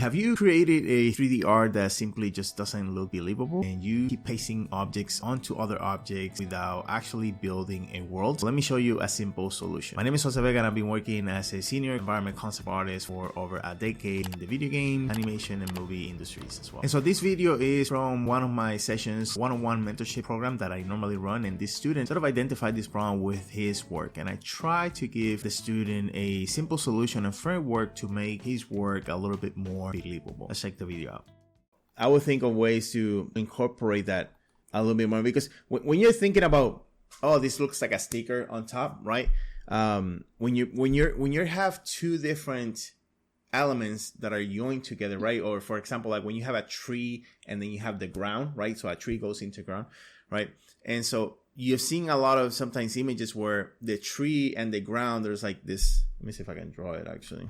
Have you created a 3D art that simply just doesn't look believable and you keep pasting objects onto other objects without actually building a world? Let me show you a simple solution. My name is Jose Vega and I've been working as a senior environment concept artist for over a decade in the video game, animation, and movie industries as well. And so this video is from one of my sessions, one-on-one mentorship program that I normally run, and this student sort of identified this problem with his work, and I try to give the student a simple solution and framework to make his work a little bit more believable. Let's check the video out. I would think of ways to incorporate that a little bit more, because when you're thinking about, oh, this looks like a sticker on top, right? When you have two different elements that are joined together, right? Or for example, like when you have a tree and then you have the ground, right? So a tree goes into ground, right? And so you've seen a lot of sometimes images where the tree and the ground, there's like this. Let me see if I can draw it actually.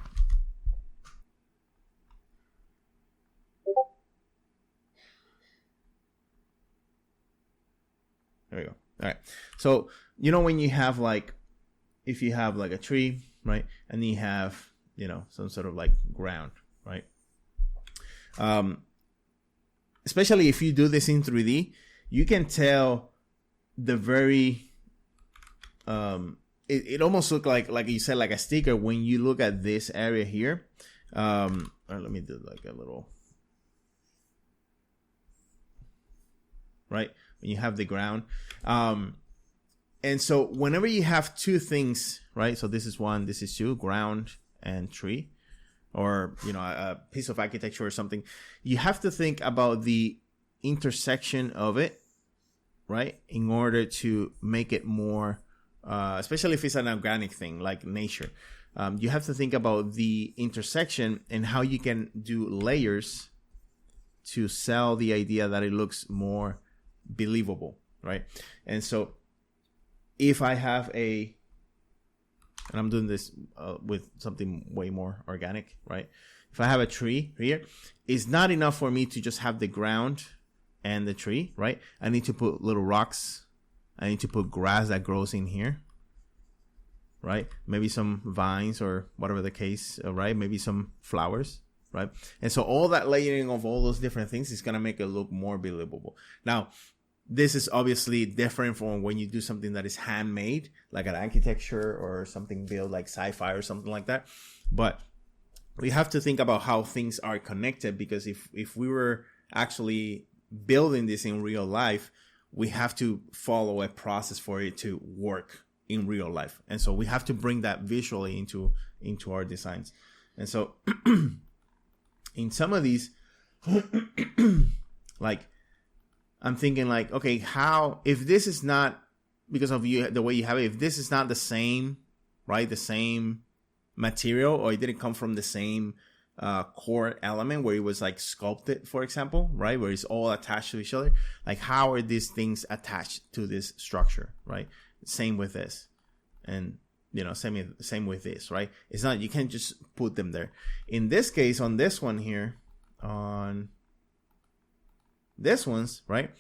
There we go. All right. So, you know, when you have like, if you have like a tree, right? And you have, you know, some sort of like ground, right? Especially if you do this in 3D, you can tell the very, it almost look like you said, like a sticker when you look at this area here. Let me do like a little, right? When you have the ground. And so whenever you have two things, right? So this is one, this is two, ground and tree, or, you know, a piece of architecture or something, you have to think about the intersection of it, right? In order to make it more, especially if it's an organic thing like nature, you have to think about the intersection and how you can do layers to sell the idea that it looks more believable, right? And so if I have and I'm doing this with something way more organic, right? If I have a tree here, it's not enough for me to just have the ground and the tree, right? I need to put little rocks. I need to put grass that grows in here, right? Maybe some vines or whatever the case, right? Maybe some flowers, right? And so all that layering of all those different things is going to make it look more believable. Now, this is obviously different from when you do something that is handmade, like an architecture or something built like sci-fi or something like that. But we have to think about how things are connected, because if we were actually building this in real life, we have to follow a process for it to work in real life. And so we have to bring that visually into our designs. And so in some of these, like, I'm thinking like, okay, how, if this is not, because of you, the way you have it, if this is not the same, right, the same material, or it didn't come from the same core element where it was like sculpted, for example, right, where it's all attached to each other, like how are these things attached to this structure, right? Same with this, and you know, same with this, right? It's not, you can't just put them there. In this case, on this one here, on this one's, right,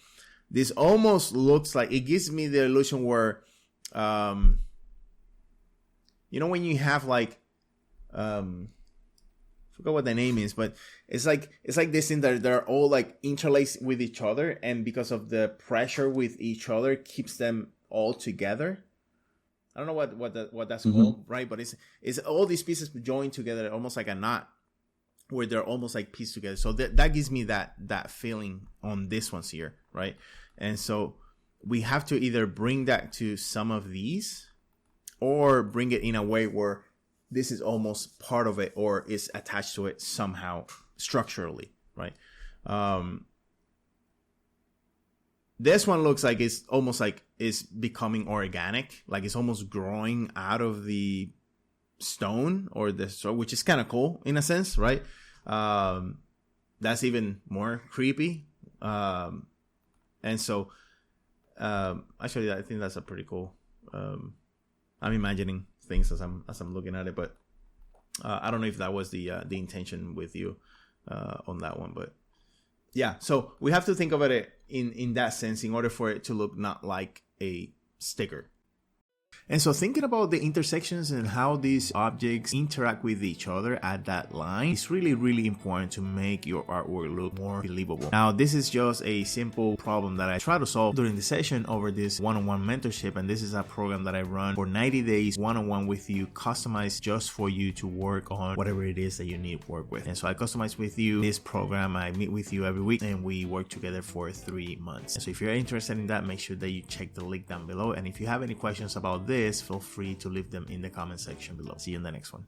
this almost looks like, it gives me the illusion where, you know, when you have like, forgot what the name is, but it's like this thing that they're all like interlaced with each other, and because of the pressure with each other keeps them all together. I don't know what that's called, right? But it's all these pieces joined together almost like a knot, where they're almost like pieced together. So that gives me that feeling on this ones here, right? And so we have to either bring that to some of these, or bring it in a way where this is almost part of it, or is attached to it somehow structurally, right? This one looks like it's almost like it's becoming organic, like it's almost growing out of the stone or the stone, which is kind of cool in a sense, right? That's even more creepy. And so actually I think that's a pretty cool, I'm imagining things as I'm looking at it, but I don't know if that was the intention with you on that one, but yeah, so we have to think about it in that sense in order for it to look not like a sticker. And so thinking about the intersections and how these objects interact with each other at that line is really, really important to make your artwork look more believable. Now, this is just a simple problem that I try to solve during the session over this one-on-one mentorship. And this is a program that I run for 90 days one-on-one with you, customized just for you to work on whatever it is that you need work with. And so I customize with you this program. I meet with you every week and we work together for 3 months. And so if you're interested in that, make sure that you check the link down below. And if you have any questions about this, feel free to leave them in the comment section below. See you in the next one.